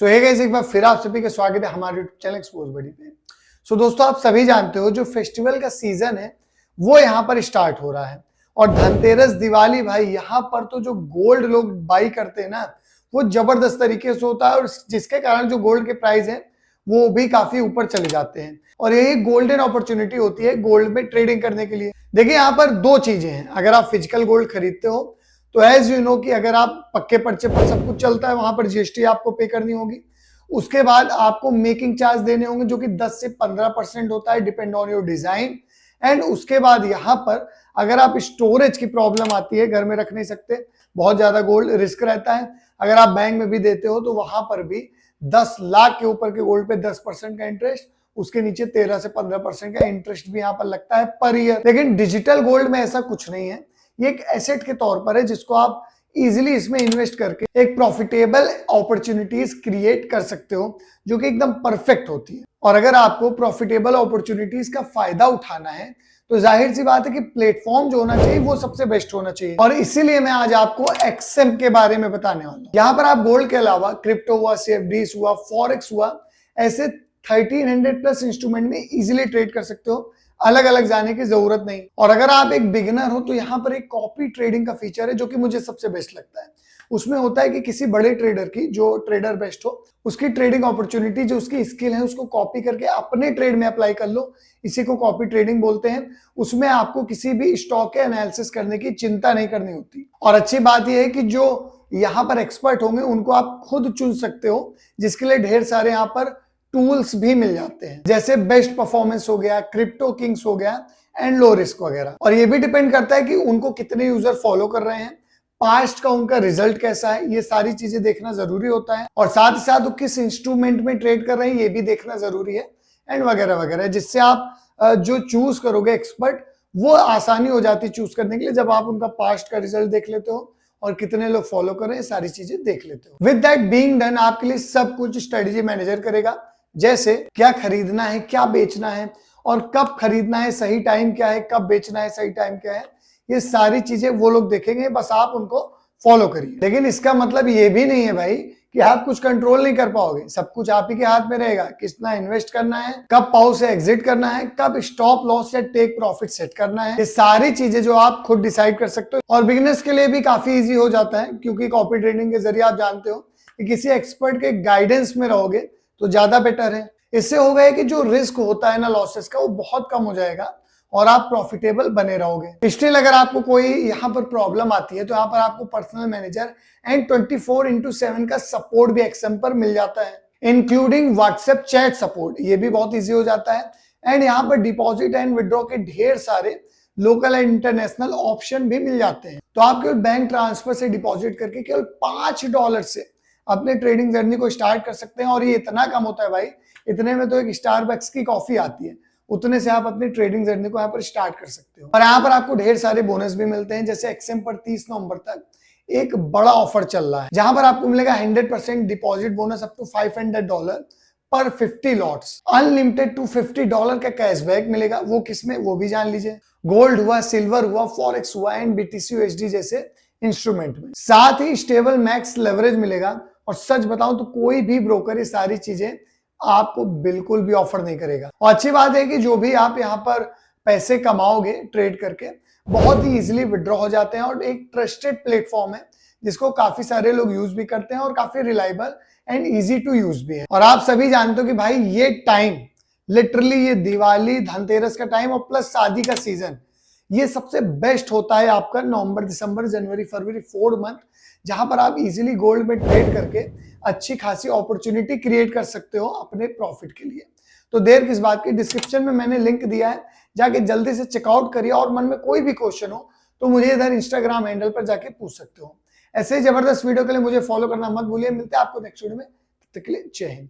सो hey guys, एक बार फिर आप सभी का स्वागत है हमारे यूट्यूब चैनल एक्सपोज बडी पे। सो दोस्तों, आप सभी जानते हो जो फेस्टिवल का सीजन है वो यहाँ पर स्टार्ट हो रहा है और धनतेरस, दिवाली, भाई यहाँ पर तो जो गोल्ड लोग बाई करते हैं ना वो जबरदस्त तरीके से होता है और जिसके कारण जो गोल्ड के प्राइस है वो भी काफी ऊपर चले जाते हैं और यही गोल्डन अपॉर्चुनिटी होती है गोल्ड में ट्रेडिंग करने के लिए। देखिए, यहाँ पर दो चीजें हैं। अगर आप फिजिकल गोल्ड खरीदते हो तो एज यू नो कि अगर आप पक्के पर्चे पर सब कुछ चलता है, वहां पर जीएसटी आपको पे करनी होगी। उसके बाद आपको मेकिंग चार्ज देने होंगे जो कि 10 से 15% होता है, depend on your design. And उसके बाद यहाँ पर अगर आप स्टोरेज की प्रॉब्लम आती है, घर में रख नहीं सकते, बहुत ज्यादा गोल्ड रिस्क रहता है, अगर आप बैंक में भी देते हो तो वहां पर भी 10 लाख के ऊपर के गोल्ड पे 10% का इंटरेस्ट, उसके नीचे 13 से 15% का इंटरेस्ट भी यहाँ पर लगता है पर ईयर। लेकिन डिजिटल गोल्ड में ऐसा कुछ नहीं है, ये एक एसेट के तौर पर है जिसको आप इजीली इसमें इन्वेस्ट करके एक प्रॉफिटेबल अपॉर्चुनिटीज क्रिएट कर सकते हो जो कि एकदम परफेक्ट होती है। और अगर आपको प्रॉफिटेबल अपॉर्चुनिटीज का फायदा उठाना है तो जाहिर सी बात है कि प्लेटफॉर्म जो होना चाहिए वो सबसे बेस्ट होना चाहिए और इसीलिए मैं आज आपको एक्सएम के बारे में बताने वाला हूं। यहाँ पर आप गोल्ड के अलावा क्रिप्टो हुआ, सीएफडीज हुआ, फॉरेक्स हुआ, ऐसे 1300 प्लस इंस्ट्रूमेंट में इजीली ट्रेड कर सकते हो, अलग अलग जाने की जरूरत नहीं। और अगर आप एक बिगिनर हो तो यहाँ पर एक कॉपी ट्रेडिंग का फीचर है जो कि मुझे सबसे बेस्ट लगता है। उसमें होता है कि किसी बड़े ट्रेडर की, जो ट्रेडर बेस्ट हो, उसकी ट्रेडिंग अपॉर्चुनिटी, जो उसकी स्किल है, उसको कॉपी करके अपने ट्रेड में अप्लाई कर लो। इसी को कॉपी ट्रेडिंग बोलते हैं। उसमें आपको किसी भी स्टॉक के एनालिसिस करने की चिंता नहीं करनी होती। और अच्छी बात यह है कि जो यहाँ पर एक्सपर्ट होंगे उनको आप खुद चुन सकते हो, जिसके लिए ढेर सारे यहाँ पर टूल्स भी मिल जाते हैं, जैसे बेस्ट परफॉर्मेंस हो गया, क्रिप्टो किंग्स हो गया एंड लो रिस्क वगैरह। और ये भी डिपेंड करता है कि उनको कितने यूजर फॉलो कर रहे हैं, पास्ट का उनका रिजल्ट कैसा है, ये सारी चीजें देखना जरूरी होता है। और साथ ही साथ वो किस इंस्ट्रूमेंट में ट्रेड कर रहे हैं ये भी देखना जरूरी है एंड वगैरह वगैरह, जिससे आप जो चूज करोगे एक्सपर्ट वो आसानी हो जाती है चूज करने के लिए जब आप उनका पास्ट का रिजल्ट देख लेते हो और कितने लोग फॉलो कर रहे हैं, सारी चीजें देख लेते हो। विद दैट बीइंग डन, आपके लिए सब कुछ स्ट्रेटेजी मैनेजर करेगा, जैसे क्या खरीदना है, क्या बेचना है और कब खरीदना है, सही टाइम क्या है, कब बेचना है, सही टाइम क्या है, ये सारी चीजें वो लोग देखेंगे, बस आप उनको फॉलो करिए। लेकिन इसका मतलब ये भी नहीं है भाई कि आप कुछ कंट्रोल नहीं कर पाओगे। सब कुछ आप ही के हाथ में रहेगा, कितना इन्वेस्ट करना है, कब पाउ से एग्जिट करना है, कब स्टॉप लॉस या टेक प्रॉफिट सेट करना है, ये सारी चीजें जो आप खुद डिसाइड कर सकते हो। और बिगिनर्स के लिए भी काफी इजी हो जाता है, क्योंकि कॉपी ट्रेडिंग के जरिए आप जानते हो कि किसी एक्सपर्ट के गाइडेंस में रहोगे तो ज्यादा बेटर है। इससे होगा है कि जो रिस्क होता है ना लॉसेस का, वो बहुत कम हो जाएगा और आप प्रॉफिटेबल बने रहोगे। स्टिल अगर आपको कोई यहाँ पर प्रॉब्लम आती है तो यहाँ पर आपको पर्सनल मैनेजर एंड 24/7 का सपोर्ट भी एक्सएम पर मिल जाता है, इंक्लूडिंग व्हाट्सएप चैट सपोर्ट। ये भी बहुत ईजी हो जाता है। एंड यहाँ पर डिपॉजिट एंड विड्रॉ के ढेर सारे लोकल एंड इंटरनेशनल ऑप्शन भी मिल जाते हैं। तो आप केवल बैंक ट्रांसफर से डिपॉजिट करके केवल $5 से अपने ट्रेडिंग जर्नी को स्टार्ट कर सकते हैं। और ये इतना कम होता है भाई, इतने में तो एक स्टारबक्स की कॉफी आती है, उतने से आप अपनी ट्रेडिंग जर्नी को यहाँ पर स्टार्ट कर सकते हो। और यहाँ पर आपको ढेर सारे बोनस भी मिलते हैं, जैसे एक्सएम पर 30 नवंबर तक एक बड़ा ऑफर चल रहा है जहां पर आपको मिलेगा 100% डिपॉजिट बोनस अप टू $500 पर 50 लॉट्स, अनलिमिटेड $250 का कैशबैक मिलेगा। वो किसमें, वो भी जान लीजिए। गोल्ड हुआ, सिल्वर हुआ, फॉरेक्स हुआ एंड बीटीसी यूएसडी जैसे इंस्ट्रूमेंट में। साथ ही स्टेबल मैक्स लेवरेज मिलेगा। और सच बताऊं तो कोई भी ब्रोकर ये सारी चीजें आपको बिल्कुल भी ऑफर नहीं करेगा। और अच्छी बात है कि जो भी आप यहाँ पर पैसे कमाओगे ट्रेड करके, बहुत ही इजीली विड्रॉ हो जाते हैं और एक ट्रस्टेड प्लेटफॉर्म है जिसको काफी सारे लोग यूज भी करते हैं और काफी reliable and easy to use भी है। और आप सभी जानते हो कि भाई ये टाइम, लिटरली ये दिवाली, धनतेरस का टाइम और प्लस शादी का सीजन, ये सबसे बेस्ट होता है आपका नवंबर, दिसंबर, जनवरी, फरवरी, 4 मंथ, जहां पर आप इजीली गोल्ड में ट्रेड करके अच्छी खासी अपॉर्चुनिटी क्रिएट कर सकते हो अपने प्रॉफिट के लिए। तो देर किस बात की, डिस्क्रिप्शन में मैंने लिंक दिया है, जाके जल्दी से चेकआउट करिए। और मन में कोई भी क्वेश्चन हो तो मुझे इधर इंस्टाग्राम हैंडल पर जाके पूछ सकते हो। ऐसे ही जबरदस्त वीडियो के लिए मुझे फॉलो करना मत भूलिए। मिलते हैं आपको नेक्स्ट वीडियो में, तब तक के लिए जय हिंद।